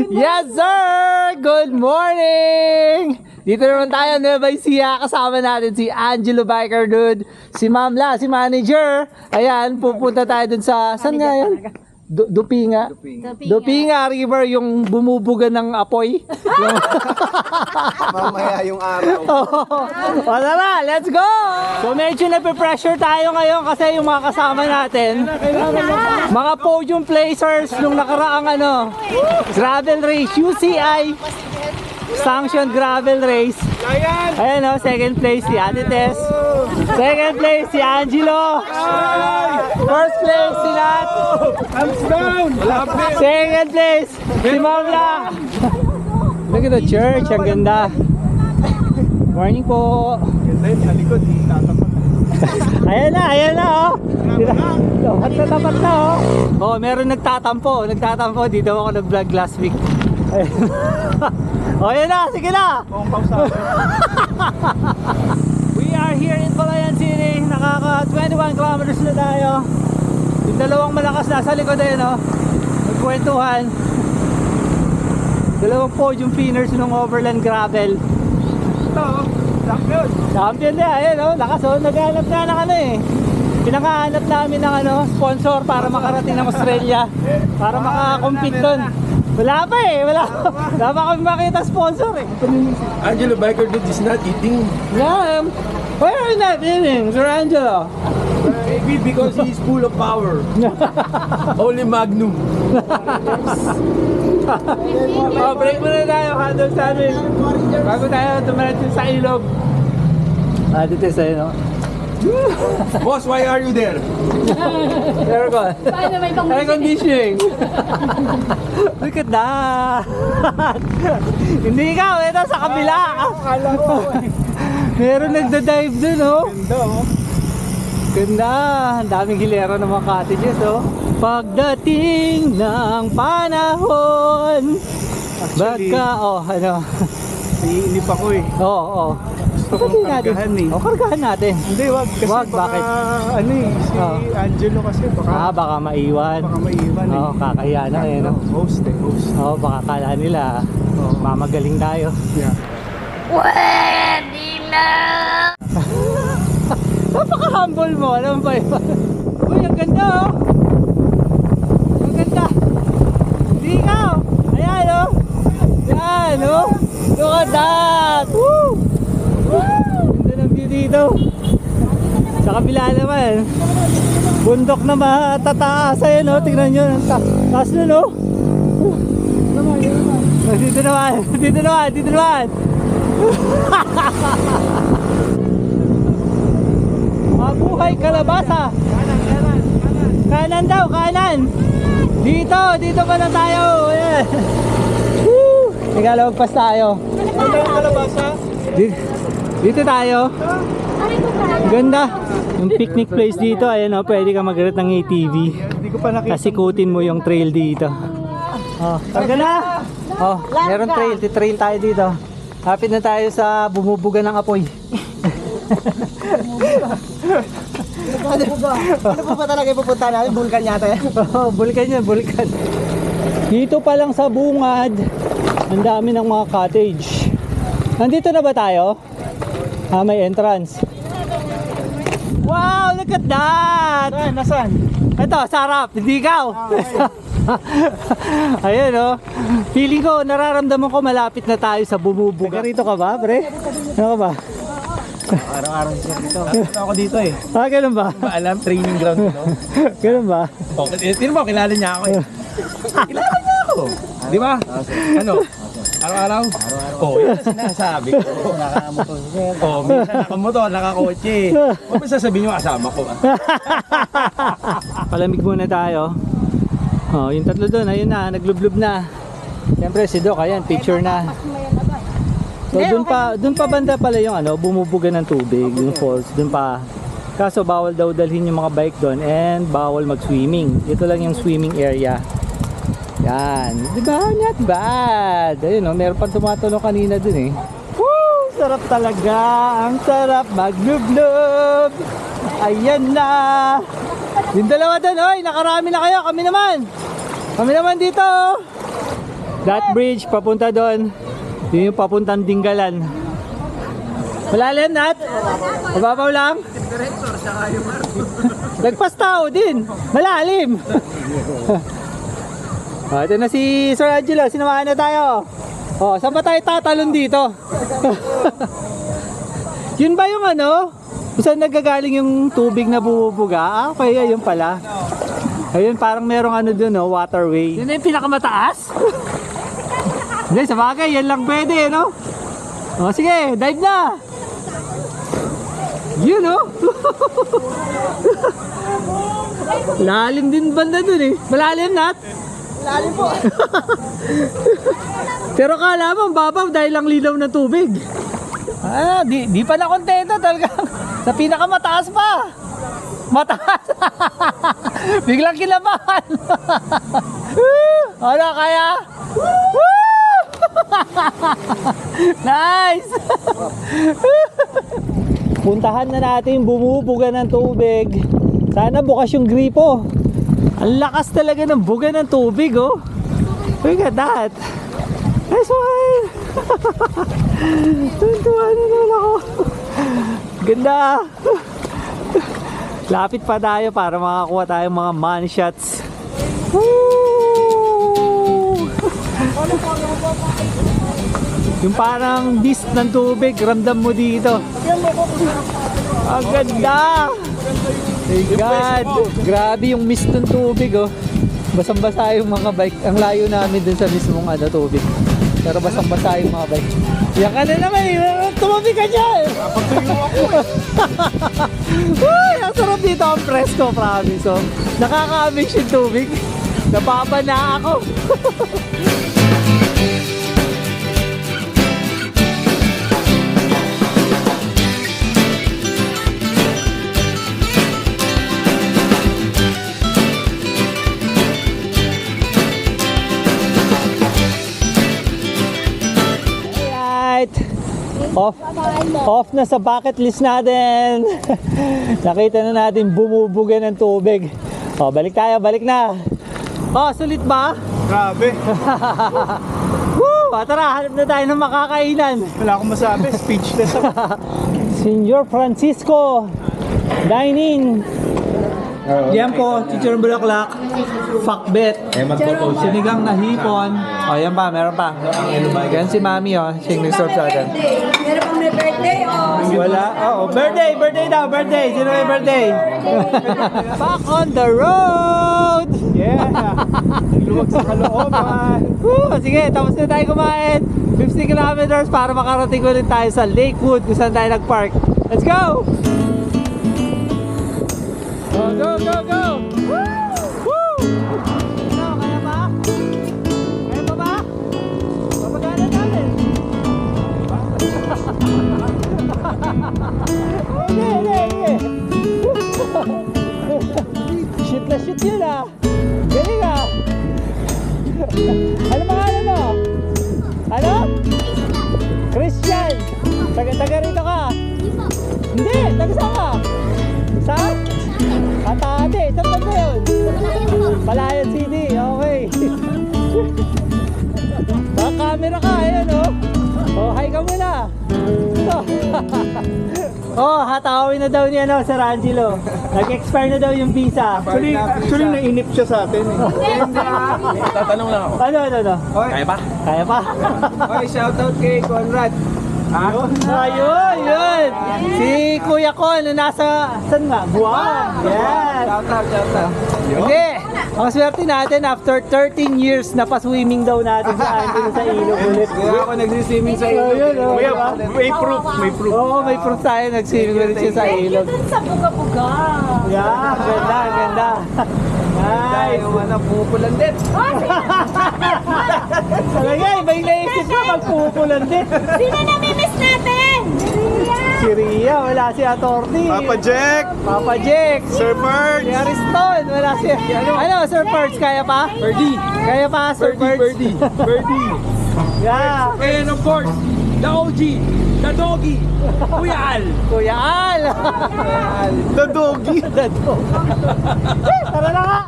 Yes sir! Good morning! Dito naman tayo, Nueva Ecija. Kasama natin si Angelo Biker Dude, si Mamla, si Manager. Ayan, pupunta tayo dun sa, saan nga yan? Dupinga. Dupinga River, yung bumubuga ng apoy. Mamaya yung araw. Wala na, let's go! So medyo nape-pressure tayo ngayon kasi yung mga kasama natin, mga podium placers nung nakaraang gravel race, UCI sanctioned gravel race. Ayan o, second place si Ate Tess. Second place si Angelo. First place si Nat. Hands down! Second place si Mamla. Look at the church, ang ganda. Morning po. Sa likod, tatapat. Ayan na oh. At natapat na oh. Oh, meron nagtatampo dito ako nag-vlog last week. Oh, ayan na, sige na. We are here in Palayan City. Nakaka 21 kilometers na tayo. Yung dalawang malakas nasa likod eh, no? Nagkwentuhan. Dalawang podium winners ng Overland Gravel. Ito, champion. Champion na, ayan oh, lakas oh, naghanap na ng pinakahanap namin ng sponsor para makarating ng Australia, para makakompete doon. Wala pa wala pa kami makita sponsor eh. Angelo Biker Dude is not eating. Yeah, why are you not eating, Sir Angelo? Maybe because he's full of power. Only Magnum. Oh, break muna tayo, handle sandwich. Bago tayo tumalat sa ilog. Dito sa'yo, no? Boss, why are you there? Aircon. Paano may Air conditioning. Look at that. Hindi ikaw, ito sa kabila. Akala ko. Meron nagda-dive dun, oh. Ganda, oh. Ganda. Ang daming hilera ng mga cottages, oh. Pagdating ng panahon. Actually, iinip ako eh. Oo. Gusto kong kargahan eh. Kargahan natin. Hindi, wag. Kasi Wag, baka, bakit? si Angelo kasi baka Baka maiwan. maiwan eh. Kakahiya na eh, no? Host. Baka kala nila mamagaling tayo. Yeah. Pwede na! Napaka-humble mo, alam ba yun? Uy, ang ganda oh! Ang ganda! Hindi ikaw! Ayan oh! Yan oh! Look at that! Woo! Ganda ng view dito! Sa kabila naman, bundok na matataas ayun oh! Tingnan nyo, taas nun oh! Dito naman! Mabuhay kalabasa. Kanan daw, kanan. Dito pa na tayo. Ayan. Woo! Nagalawagpas tayo. Dito tayo. Ganda. Yung picnic place dito, ayan o, pwede ka mag-rent ng ATV. Hindi ko pa nakita. Kasikutin mo yung trail dito. Oh, targa na. Oh, meron trail. Titrail tayo dito. Hapit na tayo sa bumubuga ng apoy. Ano po ba talaga ipupunta natin? Vulkan yata yan? Oo, bulkan yan, bulkan. Dito pa lang sa bungad, ang dami ng mga cottage. Nandito na ba tayo? May entrance. Wow, look at that! Nasaan? Ito, sarap, hindi ikaw. Ayan oh. Feeling ko, nararamdaman ko malapit na tayo sa bumubuga. Rito ka ba, pre? Ano ka ba? Araw-araw siya dito. Nakita ako dito eh. Ganun ba? Alam, training ground dito. Ganun ba? Okay, tino mo, kilala niya ako eh. Kilala niya ako. Di ba? Ano? Araw-araw? Oo, yun ang sinasabi ko. Nakamotor. Oo, minsan nakamotor, nakakotse. Huwag mo sasabihin yung asama ko. Palamig muna tayo. Oh, yung tatlo doon, ayun na, naglublub na. Siyempre si Doc, ayan, picture na. So doon pa banda pala yung bumubuga ng tubig, yung falls, doon pa. Kaso bawal daw dalhin yung mga bike doon and bawal mag-swimming. Ito lang yung swimming area. Yan, di ba? Not bad. Ayun meron pa tumatulong kanina doon eh. Woo! Sarap talaga. Ang sarap maglublub. Ayan na. Yung dalawa doon, oy, nakarami na kayo. Kami naman dito. That bridge, papunta doon. Yun yung papuntang Dinggalan. Malalim, Nat? Mababaw lang? Nagpas tao din. Malalim. Ito na si Sir Angelo. Sinamahan na tayo. Saan ba tayo tatalon dito? Yun ba yung ano? Saan nagagaling yung tubig na bumubuga? Okay, ayun pala. Ayun, parang merong ano dun, waterway. Yun na yung pinakamataas? Hindi, sa bagay, yan lang pwede, no? Sige, dive na! Yun, no? Lalim din banda dun, eh. Malalim, Nat? Lalim po. Pero kala mo, babaw dahil lang lilaw ng tubig. Di pa na kontento talaga. Sa pinakamataas pa. Mataas. Biglang kinabahan. Ano kaya? Nice. Puntahan na natin bumubuga ng tubig. Sana bukas yung gripo. Ang lakas talaga ng buga ng tubig, oh. Look at that. Nice one. Tuntuan na naman ako. Ganda. Lapit pa tayo para makakuha tayong mga money shots. Woo! Yung parang beast ng tubig, ramdam mo dito. Ang ganda. My God, grabe yung mist ng tubig, oh. Basang-basa yung mga bike. Ang layo namin dun sa mismong tubig. Pero basang-basa yung mga bike. Yan ka na naman, eh. Tumabi ka dyan. Napagtuyo ako, Uy, ang sarap dito ang presko, promise, oh. Nakaka-amaze yung tubig. Napapa na ako. Off na sa bucket list natin. Nakita na natin bumubuga ng tubig. Balik tayo, balik na. Sulit ba? Grabe. Woo! Tara, hanap na tayo ng makakainan. Wala akong masabi. Speechless ako. Senyor Francisco Dine-in. Yan po, chichirong bulaklak, fakbet, sinigang na hipon. Yan pa, meron pa. Yan si Mami, siya yung nag-serve sa atin. Meron pang may birthday o? Wala. Birthday daw, birthday. Sino may birthday? Back on the road! Yeah. Luwag sa kalooban. Sige, tapos na tayo kumain. 50 kilometers para makarating ulit tayo sa Lakewood kung saan tayo nag-park. Let's go! Go! Woo! Woo! Kaya ba? Kaya pa ba? Papagalan natin. Okay. Shit na shit yun, Galing, Ano pangalan mo? Ano? Christian. Taga rito ka? Hindi, taga saan ka? Saan? Katate, saan ba yun? Palayan City, okay. Camera ka, ayan, hi ka muna. Hatawin na daw niya, Sir Angelo. Nag-expire na daw yung visa. Actually, nainip siya sa atin. Tatanong lang ako. Ano? Kaya ba? Kaya pa? Shoutout kay Conrad. Ayun! Si Kuya Con na nasa, saan nga? Buwan! Yes! Shoutout. Hindi! Ang swerte natin, after 13 years, napaswimming daw natin sa Angelo sa ilog ulit. Kaya ako nagsiswimming sa ilog. Ayun, Kuya, may proof. Oo, may proof tayo, nag-swimming ulit siya sa ilog. Sa buga-buga. Yeah, ganda. Nice! Pupulan din. Talaga, iba yung naisip ko, magpupulan din. Sino namimiss natin? Si Ria, wala si Atorti. Papa Jack, Si Sir Birds. Ariston, wala si... Ano, Sir Perch, kaya pa? Birdie. Kaya pa, Sir Perch? Birdie. Yeah. And of course, the OG, the doggy, Kuya Al. Kuya Al! The doggy. Tara na nga!